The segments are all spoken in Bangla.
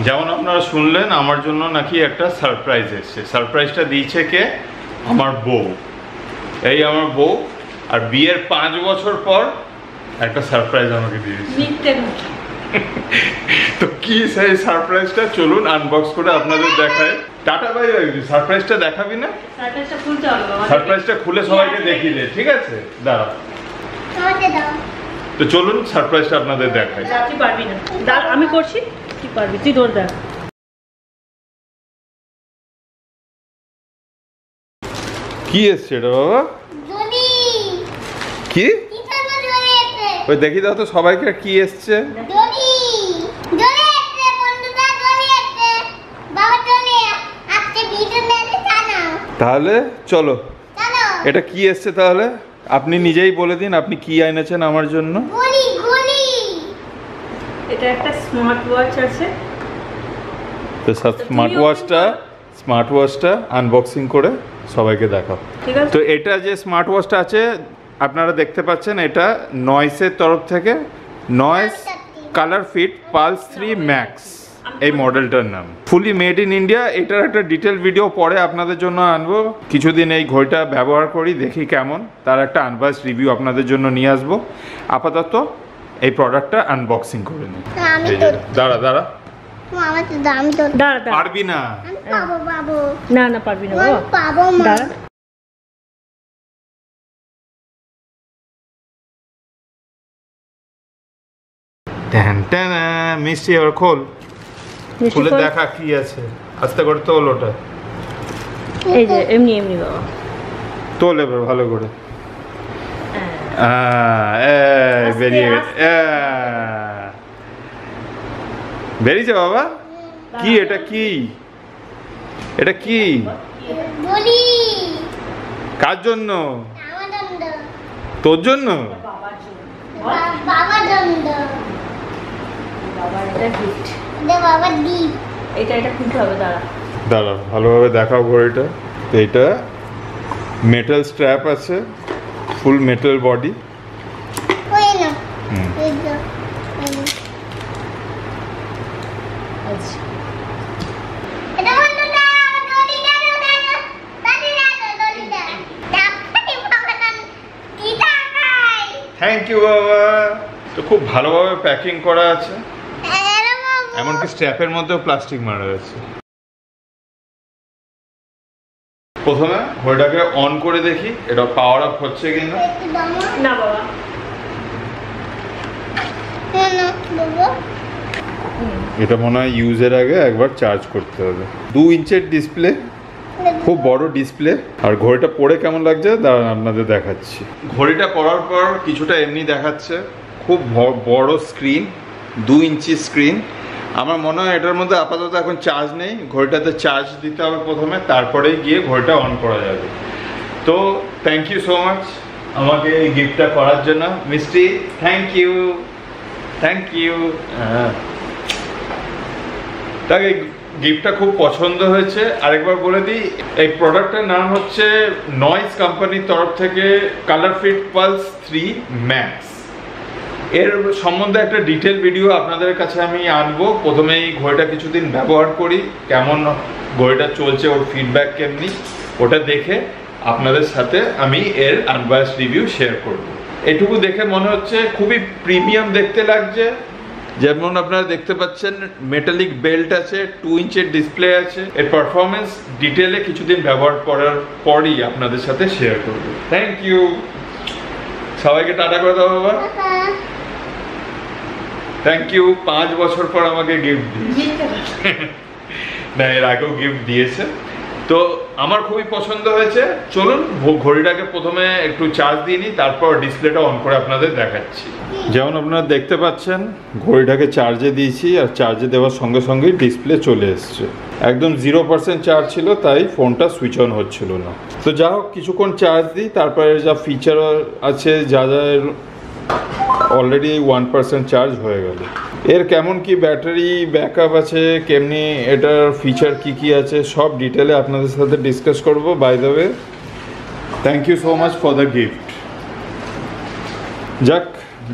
যেমন আপনারা শুনলেন আমার জন্য নাকি একটা সারপ্রাইজ এসেছে। সারপ্রাইজটা দিয়েছে কে? আমার বউ। এই আমার বউ, আর বিয়ের 5 বছর পর একটা সারপ্রাইজ আমাকে দিয়েছে। তো কি সেই সারপ্রাইজটা চলুন আনবক্স করে আপনাদের দেখাই। Tata bye bye. সারপ্রাইজটা দেখাবি না? সারপ্রাইজটা খুলতে হবে বাবা। সারপ্রাইজটা খুলে সবাইকে দেখিয়ে দে, ঠিক আছে? দাঁড়া, তো চলুন সারপ্রাইজটা আপনাদের দেখাই। তুই পারবি না, দাঁড়া আমি করছি, তুই পারবি, তুই ধর দেখ। কি এসছে এটা বাবা? কি? ওই দেখি দাও তো সবাইকে কি এসছে। তাহলে চলো, এটা কি এসছে তাহলে আপনি নিজেই বলে দিন, আপনি কি এনেছেন আমার জন্য। এটা একটা স্মার্ট ওয়াচ আছে। তো স্মার্ট ওয়াচটা আনবক্সিং করে সবাইকে দেখাও। ঠিক আছে। তো এটা যে স্মার্ট ওয়াচটা আছে আপনারা দেখতে পাচ্ছেন, এটা নয়েসের তরফ থেকে, Noise ColorFit Pulse 3 Max এই মডেলটার নাম। Fully made in India. এটার একটা ডিটেল ভিডিও পরে আপনাদের জন্য আনবো। কিছুদিন এই ঘড়িটা ব্যবহার করি, দেখি কেমন, তার একটা আনবক্স রিভিউ আপনাদের জন্য নিয়ে আসবো। আপাতত এই প্রোডাক্টটা আনবক্সিং করে নিই। দাঁড়া দাঁড়া, পারবি না? না না পারবি না বাবা, দাঁড়া। মিষ্টি এবার খোল, খুলে দেখা কি আছে। আস্তে করে তোল ওটা। এই যে এমনি এমনি বাবা তোল এবার ভালো করে। বেরিয়ে বেরিয়েছে বাবা। কি এটা? কি এটা? কি কার জন্য? তোর জন্য? দাঁড়া ভালোভাবে দেখাও ঘড়িটা। এটা মেটাল স্ট্র্যাপ আছে, full metal body. Thank you বাবা। তো খুব ভালোভাবে প্যাকিং করা আছে, এমনকি স্ট্র্যাপের মধ্যেও প্লাস্টিক মারা আছে। প্রথমে ঘড়িটাকে অন করে দেখি এটা পাওয়ার আপ হচ্ছে কিনা। না বাবা, এটা মনে হয় ইউজের আগে একবার চার্জ করতে হবে। 2 ইঞ্চের ডিসপ্লে, খুব বড় ডিসপ্লে। আর ঘড়িটা পরে কেমন লাগছে দাঁড়ান আপনাদের দেখাচ্ছি। ঘড়িটা পরার পর কিছুটা এমনি দেখাচ্ছে, খুব বড় স্ক্রিন, 2 ইঞ্চি স্ক্রিন। আমার মনে হয় এটার মধ্যে আপাতত এখন চার্জ নেই, ঘড়িটাতে চার্জ দিতে হবে প্রথমে, তারপরেই গিয়ে ঘড়িটা অন করা যাবে। তো থ্যাংক ইউ সো মাচ আমাকে এই গিফটটা করার জন্য মিষ্টি। Thank you, thank you. তাকে গিফটটা খুব পছন্দ হয়েছে। আরেকবার বলে দিই, এই প্রোডাক্টের নাম হচ্ছে নয়েস কোম্পানির তরফ থেকে কালার ফিট পালস 3 ম্যাক্স। এর সম্বন্ধে একটা ডিটেল ভিডিও আপনাদের কাছে আমি আনবো। প্রথমে এই ঘড়িটা কিছুদিন ব্যবহার করি, কেমন ঘড়িটা চলছে, ওর ফিডব্যাক কেমনি, ওটা দেখে আপনাদের সাথে আমি এর আনবক্স রিভিউ শেয়ার করব। এটুকু দেখে মনে হচ্ছে খুবই প্রিমিয়াম দেখতে লাগছে। যেমন আপনারা দেখতে পাচ্ছেন মেটালিক বেল্ট আছে, 2 ইঞ্চের ডিসপ্লে আছে। এর পারফরমেন্স ডিটেলে কিছুদিন ব্যবহার করার পরই আপনাদের সাথে শেয়ার করব। Thank you. সবাইকে টাটা করে দাও বাবা। Thank you. 5 বছর পর আমাকে গিফট দিয়েছে। না, এর আগেও গিফট দিয়েছে। তো আমার খুবই পছন্দ হয়েছে। চলুন ঘড়িটাকে প্রথমে একটু চার্জ দিয়ে নিই, তারপর ডিসপ্লেটা অন করে আপনাদের দেখাচ্ছি। যেমন আপনারা দেখতে পাচ্ছেন ঘড়িটাকে চার্জে দিয়েছি, আর চার্জে দেওয়ার সঙ্গে সঙ্গেই ডিসপ্লে চলে এসছে। একদম 0% চার্জ ছিল, তাই ফোনটা সুইচ অন হচ্ছিল না। তো যা হোক কিছুক্ষণ চার্জ দিই, তারপরে যা ফিচার আছে যা যা অলরেডি 1% চার্জ হয়ে গেল। এর কেমন কি ব্যাটারি ব্যাকআপ আছে, কেমনি এটার ফিচার কি আছে, সব ডিটেলে আপনাদের সাথে ডিসকাস করব। By the way, thank you so much for the gift. যাক,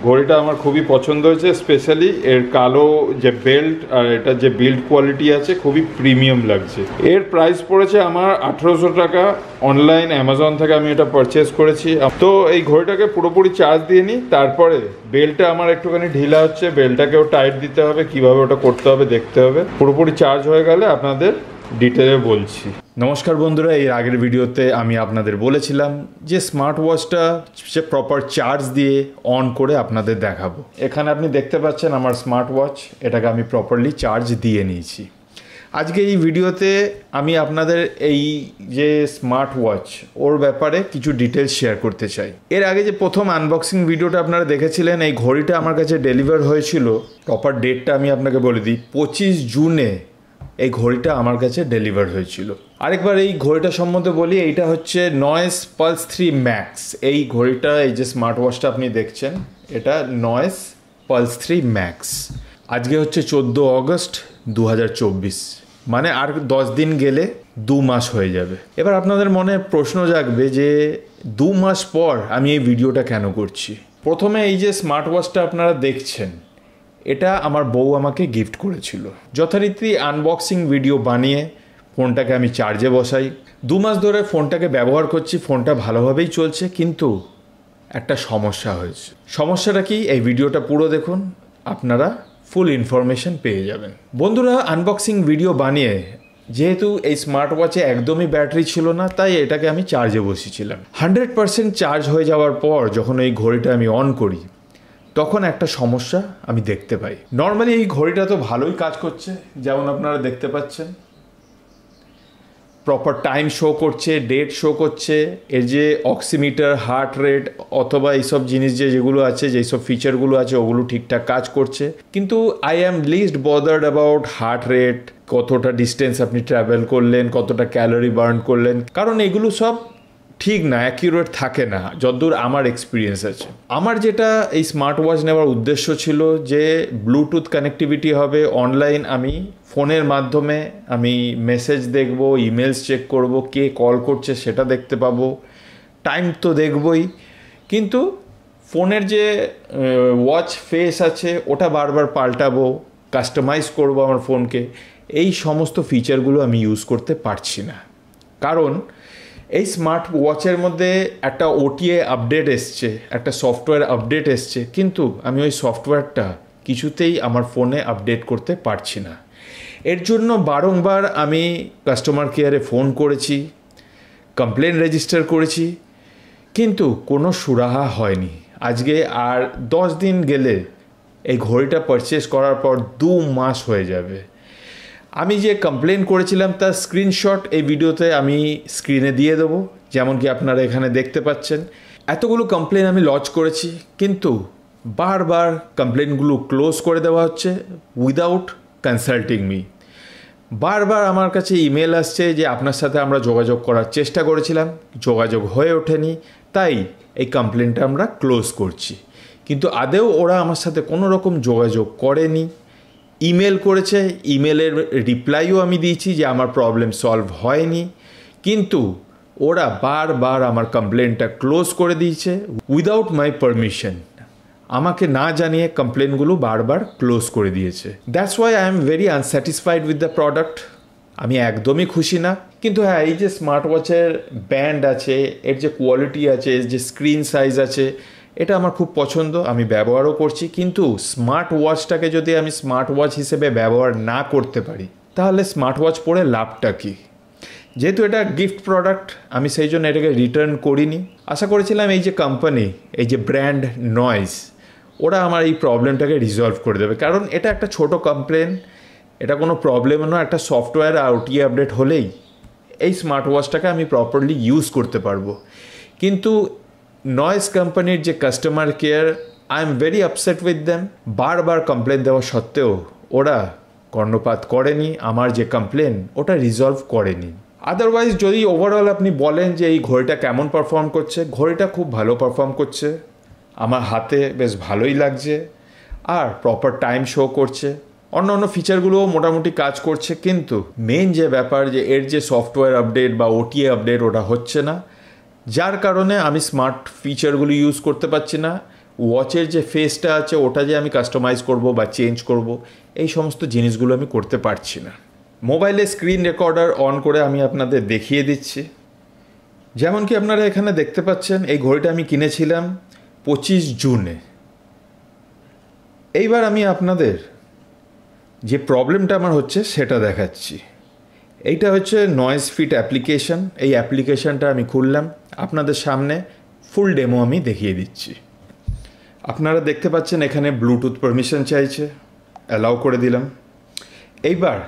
ঘড়িটা আমার খুবই পছন্দ হয়েছে, স্পেশালি এর কালো যে বেল্ট আর এটা যে বিল্ড কোয়ালিটি আছে খুবই প্রিমিয়াম লাগছে। এর প্রাইস পড়েছে আমার 1800 টাকা। অনলাইন অ্যামাজন থেকে আমি এটা পারচেস করেছি। তো এই ঘড়িটাকে পুরোপুরি চার্জ দিয়ে নিই, তারপরে বেল্টটা আমার একটুখানি ঢিলা হচ্ছে, বেল্টটাকেও টাইট দিতে হবে, কিভাবে ওটা করতে হবে দেখতে হবে। পুরোপুরি চার্জ হয়ে গেলে আপনাদের ডিটেলে বলছি। নমস্কার বন্ধুরা, এর আগের ভিডিওতে আমি আপনাদের বলেছিলাম যে স্মার্ট ওয়াচটা সে প্রপার চার্জ দিয়ে অন করে আপনাদের দেখাবো। এখানে আপনি দেখতে পাচ্ছেন আমার স্মার্ট ওয়াচ, এটাকে আমি প্রপারলি চার্জ দিয়ে নিয়েছি। আজকে এই ভিডিওতে আমি আপনাদের এই যে স্মার্ট ওয়াচ ওর ব্যাপারে কিছু ডিটেলস শেয়ার করতে চাই। এর আগে যে প্রথম আনবক্সিং ভিডিওটা আপনারা দেখেছিলেন, এই ঘড়িটা আমার কাছে ডেলিভার হয়েছিল, প্রপার ডেটটা আমি আপনাকে বলে দিই, 25 জুনে এই ঘড়িটা আমার কাছে ডেলিভার হয়েছিল। আরেকবার এই ঘড়িটা সম্বন্ধে বলি, এইটা হচ্ছে নয়েস পালস 3 ম্যাক্স। এই ঘড়িটা, এই যে স্মার্ট ওয়াচটা আপনি দেখছেন, এটা নয়েস পালস 3 ম্যাক্স। আজকে হচ্ছে 14 অগস্ট 2024, মানে আর 10 দিন গেলে 2 মাস হয়ে যাবে। এবার আপনাদের মনে প্রশ্ন জাগবে যে 2 মাস পর আমি এই ভিডিওটা কেন করছি। প্রথমে এই যে স্মার্ট ওয়াচটা আপনারা দেখছেন, এটা আমার বউ আমাকে গিফট করেছিল। যথারীতি আনবক্সিং ভিডিও বানিয়ে ফোনটাকে আমি চার্জে বসাই। 2 মাস ধরে ফোনটাকে ব্যবহার করছি, ফোনটা ভালোভাবেই চলছে, কিন্তু একটা সমস্যা হয়েছে। সমস্যাটা কি, এই ভিডিওটা পুরো দেখুন, আপনারা ফুল ইনফরমেশন পেয়ে যাবেন। বন্ধুরা, আনবক্সিং ভিডিও বানিয়ে যেহেতু এই স্মার্ট ওয়াচে একদমই ব্যাটারি ছিল না, তাই এটাকে আমি চার্জে বসিয়েছিলাম। 100% চার্জ হয়ে যাওয়ার পর যখন এই ঘড়িটা আমি অন করি, তখন একটা সমস্যা আমি দেখতে পাই। নর্মালি এই ঘড়িটা তো ভালোই কাজ করছে, যেমন আপনারা দেখতে পাচ্ছেন, প্রপার টাইম শো করছে, ডেট শো করছে, এর যে অক্সিমিটার, হার্ট রেট অথবা এইসব জিনিস যেগুলো আছে, যেসব ফিচারগুলো আছে, ওগুলো ঠিকঠাক কাজ করছে। কিন্তু I am least bothered about heart rate, কতটা ডিস্টেন্স আপনি ট্রাভেল করলেন, কতটা ক্যালোরি বার্ন করলেন, কারণ এগুলো সব ঠিক না, অ্যাকিউরেট থাকে না, যতদূর আমার এক্সপিরিয়েন্স আছে। আমার যেটা এই স্মার্ট ওয়াচ নেওয়ার উদ্দেশ্য ছিল যে ব্লুটুথ কানেক্টিভিটি হবে, অনলাইন আমি ফোনের মাধ্যমে আমি মেসেজ দেখব, ইমেলস চেক করব, কে কল করছে সেটা দেখতে পাবো, টাইম তো দেখবই, কিন্তু ফোনের যে ওয়াচ ফেস আছে ওটা বারবার পাল্টাবো, কাস্টমাইজ করব আমার ফোনকে, এই সমস্ত ফিচারগুলো আমি ইউজ করতে পারছি না। কারণ এই স্মার্ট ওয়াচের মধ্যে একটা ওটিএ আপডেট এসছে, একটা সফটওয়্যার আপডেট এসছে, কিন্তু আমি ওই সফটওয়্যারটা কিছুতেই আমার ফোনে আপডেট করতে পারছি না। এর জন্য বারংবার আমি কাস্টমার কেয়ারে ফোন করেছি, কমপ্লেন রেজিস্টার করেছি, কিন্তু কোনো সুরাহা হয়নি। আজকে আর 10 দিন গেলে এই ঘড়িটা পারচেস করার পর 2 মাস হয়ে যাবে। আমি যে কমপ্লেন করেছিলাম তার স্ক্রিনশট এই ভিডিওতে আমি স্ক্রিনে দিয়ে দেবো, যেমন কি আপনারা এখানে দেখতে পাচ্ছেন। এতগুলো কমপ্লেন আমি লজ করেছি, কিন্তু বারবার কমপ্লেনগুলো ক্লোজ করে দেওয়া হচ্ছে উইদাউট কনসাল্টিং মি। বারবার আমার কাছে ইমেল আসছে যে আপনার সাথে আমরা যোগাযোগ করার চেষ্টা করেছিলাম, যোগাযোগ হয়ে ওঠেনি, তাই এই কমপ্লেনটা আমরা ক্লোজ করছি। কিন্তু আদেও ওরা আমার সাথে কোনো রকম যোগাযোগ করেনি। ইমেল করেছে, ইমেলের রিপ্লাইও আমি দিয়েছি যে আমার প্রবলেম সলভ হয়নি, কিন্তু ওরা বারবার আমার কমপ্লেনটা ক্লোজ করে দিয়েছে উইদাউট মাই পারমিশন। আমাকে না জানিয়ে কমপ্লেনগুলো বারবার ক্লোজ করে দিয়েছে। That's why I am very unsatisfied with the product. আমি একদমই খুশি না। কিন্তু হ্যাঁ, এই যে স্মার্ট ওয়াচের ব্যান্ড আছে, এর যে কোয়ালিটি আছে, এর যে স্ক্রিন সাইজ আছে, এটা আমার খুব পছন্দ, আমি ব্যবহারও করছি। কিন্তু স্মার্ট ওয়াচটাকে যদি আমি স্মার্ট ওয়াচ হিসেবে ব্যবহার না করতে পারি, তাহলে স্মার্ট ওয়াচ পরে লাভটা কী? যেহেতু এটা গিফট প্রোডাক্ট, আমি সেই জন্য এটাকে রিটার্ন করিনি। আশা করেছিলাম এই যে কোম্পানি, এই যে ব্র্যান্ড নয়েস, ওরা আমার এই প্রবলেমটাকে রিজলভ করে দেবে। কারণ এটা একটা ছোট কমপ্লেন, এটা কোনো প্রবলেমও নয়। একটা সফটওয়্যার আর ওটিএ আপডেট হলেই এই স্মার্ট ওয়াচটাকে আমি প্রপারলি ইউজ করতে পারবো। কিন্তু নয়েস কোম্পানির যে customer care, I am very upset with them. বারবার কমপ্লেন দেওয়া সত্ত্বেও ওরা কর্ণপাত করেনি, আমার যে কমপ্লেন ওটা রিজলভ করেনি। আদারওয়াইজ যদি ওভারঅল আপনি বলেন যে এই ঘড়িটা কেমন পারফর্ম করছে, ঘড়িটা খুব ভালো পারফর্ম করছে, আমার হাতে বেশ ভালোই লাগছে, আর প্রপার টাইম শো করছে, অন্য অন্য ফিচারগুলোও মোটামুটি কাজ করছে। কিন্তু মেন যে ব্যাপার, যে এর যে সফটওয়্যার আপডেট বা ওটিএ আপডেট ওটা হচ্ছে না, যার কারণে আমি স্মার্ট ফিচারগুলো ইউজ করতে পারছি না। ওয়াচের যে ফেসটা আছে ওটা যে আমি কাস্টমাইজ করব বা চেঞ্জ করব, এই সমস্ত জিনিসগুলো আমি করতে পারছি না। মোবাইলে স্ক্রিন রেকর্ডার অন করে আমি আপনাদের দেখিয়ে দিচ্ছি। যেমন কি আপনারা এখানে দেখতে পাচ্ছেন, এই ঘড়িটা আমি কিনেছিলাম 25 জুনে। এইবার আমি আপনাদের যে প্রবলেমটা আমার হচ্ছে সেটা দেখাচ্ছি। এইটা হচ্ছে নয়েজ ফিট অ্যাপ্লিকেশন। এই অ্যাপ্লিকেশনটা আমি খুললাম, আপনাদের সামনে ফুল ডেমো আমি দেখিয়ে দিচ্ছি। আপনারা দেখতে পাচ্ছেন এখানে ব্লুটুথ পারমিশন চাইছে, অ্যালাউ করে দিলাম। এইবার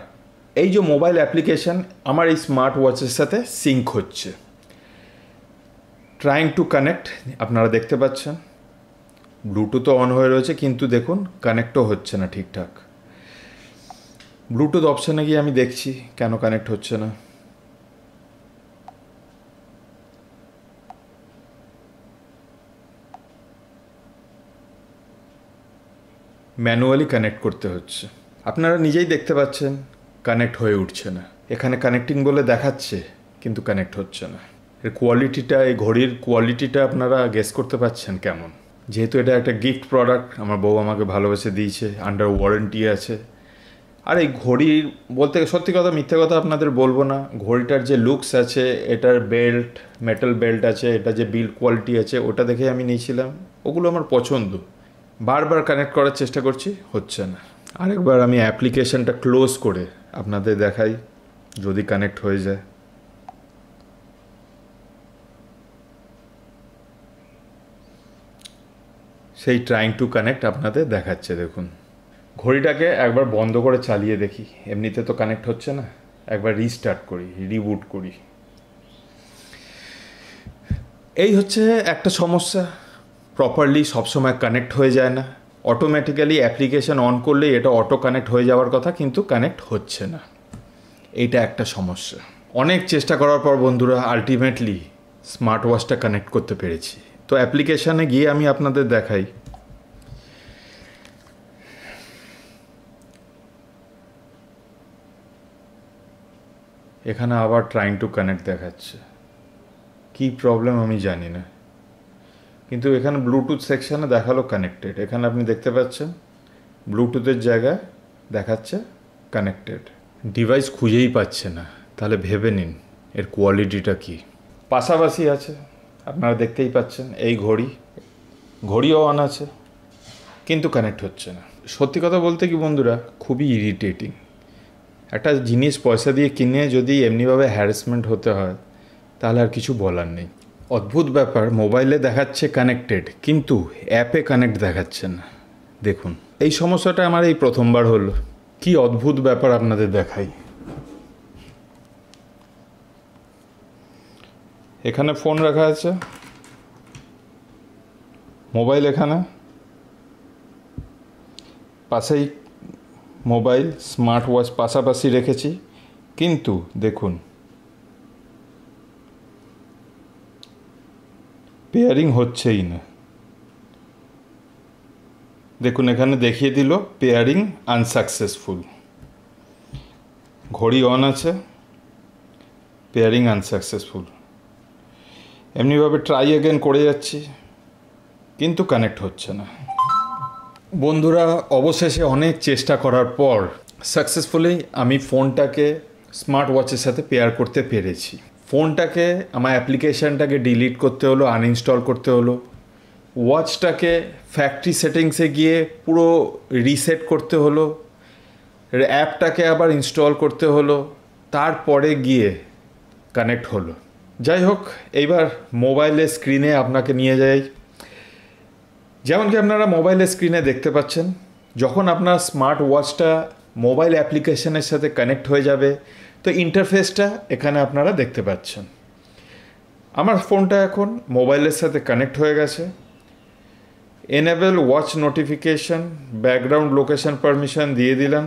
এই যে মোবাইল অ্যাপ্লিকেশন আমার এই স্মার্ট ওয়াচের সাথে সিঙ্ক হচ্ছে। ট্রাইং টু কানেক্ট, আপনারা দেখতে পাচ্ছেন ব্লুটুথও অন হয়ে রয়েছে, কিন্তু দেখুন কানেক্টও হচ্ছে না ঠিকঠাক। ব্লুটুথ অপশানে গিয়ে আমি দেখছি কেন কানেক্ট হচ্ছে না। ম্যানুয়ালি কানেক্ট করতে হচ্ছে। আপনারা নিজেই দেখতে পাচ্ছেন কানেক্ট হয়ে উঠছে না। এখানে কানেক্টিং বলে দেখাচ্ছে কিন্তু কানেক্ট হচ্ছে না। এর কোয়ালিটিটা, এই ঘড়ির কোয়ালিটিটা আপনারা গেস করতে পারছেন কেমন। যেহেতু এটা একটা গিফট প্রোডাক্ট, আমার বউ আমাকে ভালোবেসে দিয়েছে, আন্ডার ওয়ারেন্টি আছে। আর এই ঘড়ির বলতে সত্যি কথা মিথ্যে কথা আপনাদের বলবো না, ঘড়িটার যে লুকস আছে, এটার বেল্ট, মেটাল বেল্ট আছে, এটা যে বিল্ড কোয়ালিটি আছে, ওটা দেখে আমি নিয়েছিলাম। ওগুলো আমার পছন্দ। বারবার কানেক্ট করার চেষ্টা করছি, হচ্ছে না। আরেকবার আমি অ্যাপ্লিকেশনটা ক্লোজ করে আপনাদের দেখাই যদি কানেক্ট হয়ে যায়। সেই ট্রাইং টু কানেক্ট আপনাদের দেখাচ্ছে। দেখুন ঘড়িটাকে একবার বন্ধ করে চালিয়ে দেখি, এমনিতে তো কানেক্ট হচ্ছে না। একবার রিস্টার্ট করি, রিবুট করি। এই হচ্ছে একটা সমস্যা, প্রপারলি সবসময় কানেক্ট হয়ে যায় না। অটোমেটিক্যালি অ্যাপ্লিকেশন অন করলেই এটা অটো কানেক্ট হয়ে যাওয়ার কথা, কিন্তু কানেক্ট হচ্ছে না। এইটা একটা সমস্যা। অনেক চেষ্টা করার পর বন্ধুরা আলটিমেটলি স্মার্ট ওয়াচটা কানেক্ট করতে পেরেছি। তো অ্যাপ্লিকেশানে গিয়ে আমি আপনাদের দেখাই। এখানে আবার ট্রাইং টু কানেক্ট দেখাচ্ছে, কি প্রবলেম আমি জানি না। কিন্তু এখানে ব্লুটুথ সেকশানে দেখালো কানেক্টেড। এখানে আপনি দেখতে পাচ্ছেন ব্লুটুথের জায়গায় দেখাচ্ছে কানেক্টেড। ডিভাইস খুঁজেই পাচ্ছে না, তাহলে ভেবে নিন এর কোয়ালিটিটা কি। পাশাপাশি আছে, আপনারা দেখতেই পাচ্ছেন এই ঘড়িও অন আছে, কিন্তু কানেক্ট হচ্ছে না। সত্যি কথা বলতে কি বন্ধুরা, খুবই ইরিটেটিং। একটা জিনিস পয়সা দিয়ে কিনে যদি এমনিভাবে হ্যারাসমেন্ট হতে হয়, তাহলে আর কিছু বলার নেই। অদ্ভুত ব্যাপার, মোবাইলে দেখাচ্ছে কানেক্টেড কিন্তু অ্যাপে কানেক্ট দেখাচ্ছে না। দেখুন এই সমস্যাটা আমার এই প্রথমবার হলো। কি অদ্ভুত ব্যাপার আপনাদের দেখাই। এখানে ফোন রাখা আছে, মোবাইল এখানে, পাশেই মোবাইল, স্মার্ট ওয়াচ পাশাপাশি রেখেছি, কিন্তু দেখুন পেয়ারিং হচ্ছেই না। দেখুন এখানে দেখিয়ে দিল পেয়ারিং আনসাকসেসফুল। ঘড়ি অন আছে, পেয়ারিং আনসাকসেসফুল। এমনিভাবে ট্রাই অ্যাগেন করে যাচ্ছি, কিন্তু কানেক্ট হচ্ছে না। বন্ধুরা অবশেষে অনেক চেষ্টা করার পর সাকসেসফুলি আমি ফোনটাকে স্মার্ট ওয়াচের সাথে পেয়ার করতে পেরেছি। ফোনটাকে আমার অ্যাপ্লিকেশানটাকে ডিলিট করতে হলো, আনইনস্টল করতে হলো। ওয়াচটাকে ফ্যাক্টরি সেটিংসে গিয়ে পুরো রিসেট করতে হলো, অ্যাপটাকে আবার ইনস্টল করতে হলো, তারপরে গিয়ে কানেক্ট হলো। যাই হোক, এইবার মোবাইলের স্ক্রিনে আপনাকে নিয়ে যাই। যেমন কি আপনারা মোবাইলের স্ক্রিনে দেখতে পাচ্ছেন, যখন আপনার স্মার্ট ওয়াচটা মোবাইল অ্যাপ্লিকেশনের সাথে কানেক্ট হয়ে যাবে, তো ইন্টারফেসটা এখানে আপনারা দেখতে পাচ্ছেন। আমার ফোনটা এখন মোবাইলের সাথে কানেক্ট হয়ে গেছে। Enable watch notification, background location permission দিয়ে দিলাম।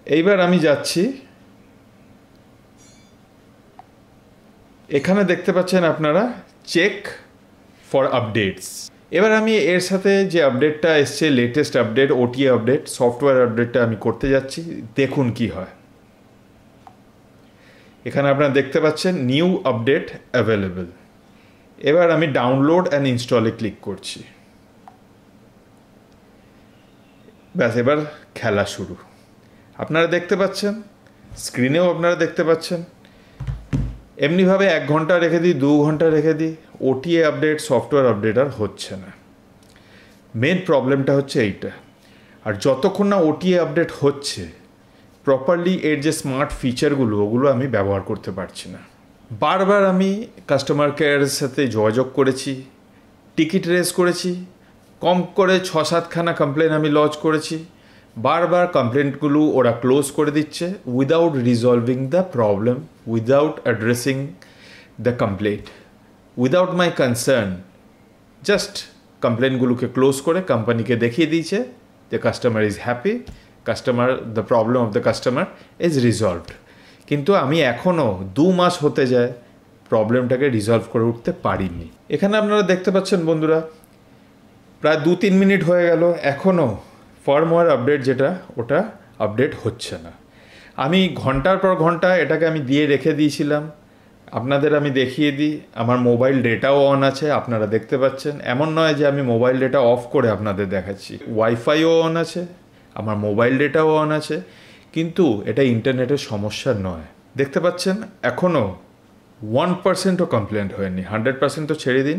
এইবার আমি যাচ্ছি, এখানে দেখতে পাচ্ছেন আপনারা চেক ফর আপডেটস। এবার আমি এর সাথে যে আপডেটটা এসছে, লেটেস্ট আপডেট, ওটি আপডেট, সফটওয়্যার আপডেটটা আমি করতে যাচ্ছি। দেখুন কি হয়। এখানে আপনারা দেখতে পাচ্ছেন নিউ আপডেট অ্যাভেলেবল। এবার আমি ডাউনলোড অ্যান্ড ইনস্টলে ক্লিক করছি। ব্যাস, এবার খেলা শুরু। আপনারা দেখতে পাচ্ছেন, স্ক্রিনেও আপনারা দেখতে পাচ্ছেন। এমনিভাবে 1 ঘন্টা রেখে দিই, 2 ঘন্টা রেখে দিই, ওটিএ আপডেট, সফটওয়্যার আপডেট আর হচ্ছে না। মেন প্রবলেমটা হচ্ছে এইটা। আর যতক্ষণ না ওটিএ আপডেট হচ্ছে প্রপারলি, এর যে স্মার্ট ফিচারগুলো ওগুলো আমি ব্যবহার করতে পারছি না। বারবার আমি কাস্টমার কেয়ারের সাথে যোগাযোগ করেছি, টিকিট রেজ করেছি, কম করে 6-7খানা কমপ্লেন আমি লজ করেছি। বারবার কমপ্লেন্টগুলো ওরা ক্লোজ করে দিচ্ছে without resolving the problem, without addressing the complaint, without my concern. Just কমপ্লেনগুলোকে ক্লোজ করে কোম্পানিকে দেখিয়ে দিয়েছে যে customer is happy, the problem of the customer is resolved. কিন্তু আমি এখনও 2 মাস হতে যায় প্রবলেমটাকে রিজলভ করে উঠতে পারিনি। এখানে আপনারা দেখতে পাচ্ছেন বন্ধুরা, প্রায় 2-3 মিনিট হয়ে গেল, এখনও ফার্মওয়্যার আপডেট যেটা ওটা আপডেট হচ্ছে না। আমি ঘন্টার পর ঘন্টা এটাকে আমি দিয়ে রেখে দিয়েছিলাম। আপনাদের আমি দেখিয়ে দিই, আমার মোবাইল ডেটাও অন আছে, আপনারা দেখতে পাচ্ছেন। এমন নয় যে আমি মোবাইল ডেটা অফ করে আপনাদের দেখাচ্ছি, ওয়াইফাইও অন আছে, আমার মোবাইল ডেটাও অন আছে, কিন্তু এটা ইন্টারনেটের সমস্যা নয়। দেখতে পাচ্ছেন এখনও 1%ও কমপ্লেন্ট হয়নি। 100% তো ছেড়ে দিন,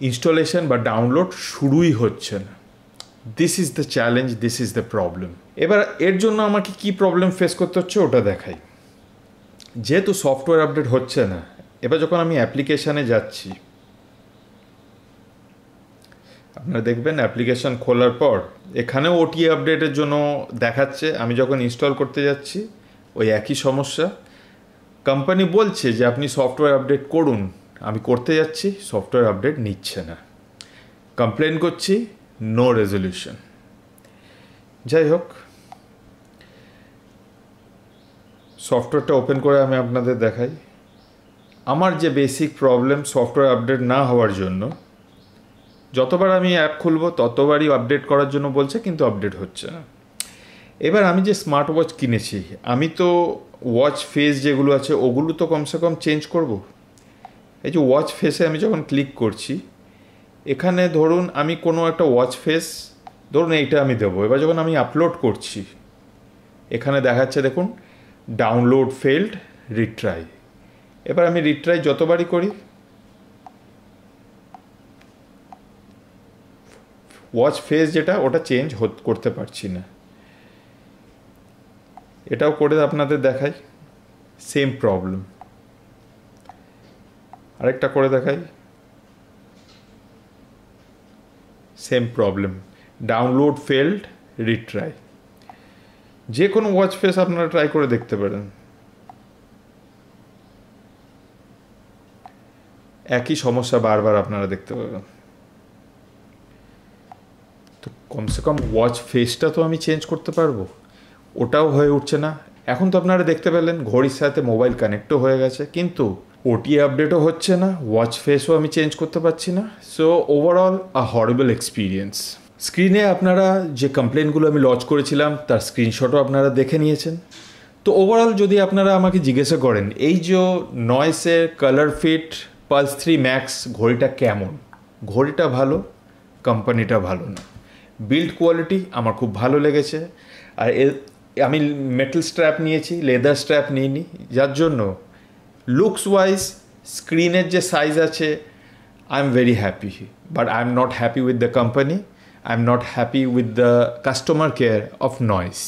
ইনস্টলেশন বা ডাউনলোড শুরুই হচ্ছে না। This is the challenge, this is the problem. এবার এর জন্য আমাকে কি প্রবলেম ফেস করতে হচ্ছে ওটা দেখাই। যেহেতু সফটওয়্যার আপডেট হচ্ছে না, এবার যখন আমি অ্যাপ্লিকেশানে যাচ্ছি, আপনারা দেখবেন অ্যাপ্লিকেশান খোলার পর এখানেও ওটিএ আপডেটের জন্য দেখাচ্ছে। আমি যখন ইনস্টল করতে যাচ্ছি ওই একই সমস্যা। কোম্পানি বলছে যে আপনি সফটওয়্যার আপডেট করুন, আমি করতে যাচ্ছি, সফটওয়্যার আপডেট নিচ্ছে না। কমপ্লেন করছি, নো রেজলিউশন। যাই হোক, সফটওয়্যারটা ওপেন করে আমি আপনাদের দেখাই। আমার যে বেসিক প্রবলেম সফটওয়্যার আপডেট না হওয়ার জন্য, যতবার আমি অ্যাপ খুলবো ততবারই আপডেট করার জন্য বলছে, কিন্তু আপডেট হচ্ছে না। এবার আমি যে স্মার্ট ওয়াচ কিনেছি, আমি তো ওয়াচ ফেস যেগুলো আছে ওগুলো তো কমসে কম চেঞ্জ করব। এই যে ওয়াচ ফেসে আমি যখন ক্লিক করছি, এখানে ধরুন আমি কোনো একটা ওয়াচ ফেস, ধরুন এইটা আমি দেবো। এবার যখন আমি আপলোড করছি, এখানে দেখাচ্ছে দেখুন ডাউনলোড ফেল্ড, রিট্রাই। এবার আমি রিট্রাই যতবারই করি, ওয়াচ ফেস যেটা ওটা চেঞ্জ করতে পারছি না। এটাও করে আপনাদের দেখাই, সেম প্রবলেম। আরেকটা করে দেখাই, same problem, download failed, retry. যে কোনো ওয়াচ ফেস আপনারা ট্রাই করে দেখতে পারেন, একই সমস্যা বারবার আপনারা দেখতে পাবেন। তো কমসে কম ওয়াচ ফেসটা তো আমি চেঞ্জ করতে পারবো, ওটাও হয়ে উঠছে না। এখন তো আপনারা দেখতে পেলেন ঘড়ির সাথে মোবাইল কানেক্টও হয়ে গেছে, কিন্তু ওটিএ আপডেটও হচ্ছে না, ওয়াচ ফেসও আমি চেঞ্জ করতে পারছি না। সো ওভারঅল আ হরিবল এক্সপিরিয়েন্স। স্ক্রিনে আপনারা যে কমপ্লেনগুলো আমি লজ করেছিলাম তার স্ক্রিনশটও আপনারা দেখে নিয়েছেন। তো ওভারঅল যদি আপনারা আমাকে জিজ্ঞাসা করেন এই যে নয়েসের কালার ফিট পালস 3 ম্যাক্স ঘড়িটা কেমন, ঘড়িটা ভালো, কোম্পানিটা ভালো না। বিল্ড কোয়ালিটি আমার খুব ভালো লেগেছে। আর আমি মেটাল স্ট্র্যাপ নিয়েছি, লেদার স্ট্র্যাপ নিইনি, যার জন্য লুকস ওয়াইজ স্ক্রিনের যে সাইজ আছে I am very happy, but I am not happy with the company, I am not happy with the customer care of noise.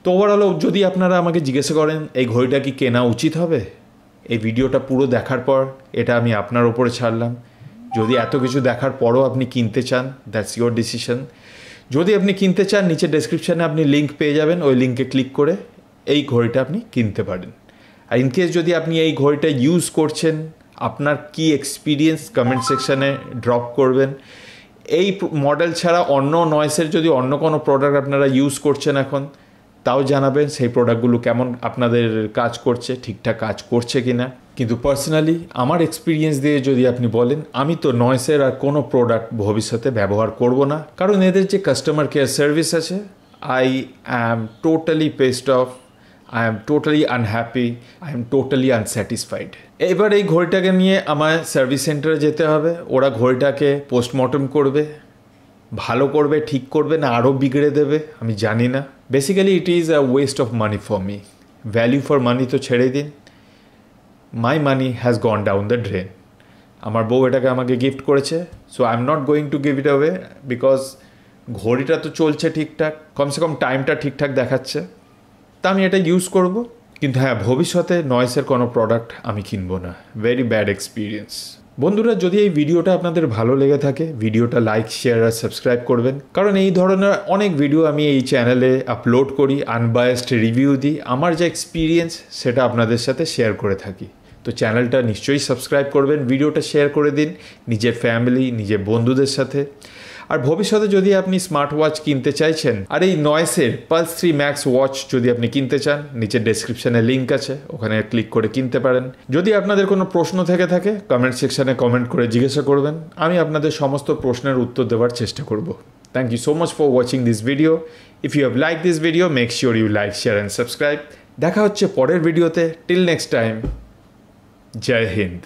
তো ওভারঅল যদি আপনারা আমাকে জিজ্ঞাসা করেন এই ঘড়িটা কি কেনা উচিত হবে, এই ভিডিওটা পুরো দেখার পর এটা আমি আপনার ওপরে ছাড়লাম। যদি এত কিছু দেখার পরও আপনি কিনতে চান, দ্যাটস ইয়োর ডিসিশন। যদি আপনি কিনতে চান, নিচে ডেসক্রিপশানে আপনি লিঙ্ক পেয়ে যাবেন, ওই লিঙ্কে ক্লিক করে এই ঘড়িটা আপনি কিনতে পারেন। আর ইনকেস যদি আপনি এই ঘড়িটা ইউজ করছেন, আপনার কি এক্সপিরিয়েন্স কমেন্ট সেকশানে ড্রপ করবেন। এই মডেল ছাড়া অন্য নয়েসের যদি অন্য কোনো প্রোডাক্ট আপনারা ইউজ করছেন এখন, তাও জানাবেন সেই প্রোডাক্টগুলো কেমন আপনাদের কাজ করছে, ঠিকঠাক কাজ করছে কি না। কিন্তু পার্সোনালি আমার এক্সপিরিয়েন্স দিয়ে যদি আপনি বলেন, আমি তো নয়েসের আর কোনো প্রোডাক্ট ভবিষ্যতে ব্যবহার করব না, কারণ এদের যে কাস্টমার কেয়ার সার্ভিস আছে, I am totally pissed off. I am totally unhappy, I am totally unsatisfied. এবার এই ঘড়িটাকে নিয়ে আমার সার্ভিস সেন্টারে যেতে হবে। ওরা ঘড়িটাকে পোস্টমর্টম করবে, ভালো করবে, ঠিক করবে, না আরও বিগড়ে দেবে আমি জানি না। Basically it is a waste of money for me. Value for money তো ছেড়ে দিন, my money has gone down the drain. আমার বউ এটাকে আমাকে গিফট করেছে, so I am not going to give it away because ঘড়িটা তো চলছে ঠিকঠাক, কমসে কম টাইমটা ঠিকঠাক দেখাচ্ছে, তা আমি এটা ইউজ করব। কিন্তু হ্যাঁ, ভবিষ্যতে নয়েসের কোনো প্রোডাক্ট আমি কিনবো না। Very bad experience. বন্ধুরা, যদি এই ভিডিওটা আপনাদের ভালো লেগে থাকে, ভিডিওটা লাইক, শেয়ার আর সাবস্ক্রাইব করবেন, কারণ এই ধরনের অনেক ভিডিও আমি এই চ্যানেলে আপলোড করি, আনবায়াসড রিভিউ দিই, আমার যা এক্সপিরিয়েন্স সেটা আপনাদের সাথে শেয়ার করে থাকি। তো চ্যানেলটা নিশ্চয়ই সাবস্ক্রাইব করবেন, ভিডিওটা শেয়ার করে দিন নিজের ফ্যামিলি, নিজের বন্ধুদের সাথে। আর ভবিষ্যতে যদি আপনি স্মার্ট ওয়াচ কিনতে চাইছেন, আর এই নয়েসের পালস 3 ম্যাক্স ওয়াচ যদি আপনি কিনতে চান, নিচের ডেসক্রিপশানে লিঙ্ক আছে, ওখানে ক্লিক করে কিনতে পারেন। যদি আপনাদের কোনো প্রশ্ন থেকে থাকে, কমেন্ট সেকশানে কমেন্ট করে জিজ্ঞাসা করবেন, আমি আপনাদের সমস্ত প্রশ্নের উত্তর দেওয়ার চেষ্টা করব। Thank you so much for watching this video. If you have like this video, make sure you like, share and subscribe. দেখা হচ্ছে পরের ভিডিওতে। টিল নেক্সট টাইম, জয় হিন্দ।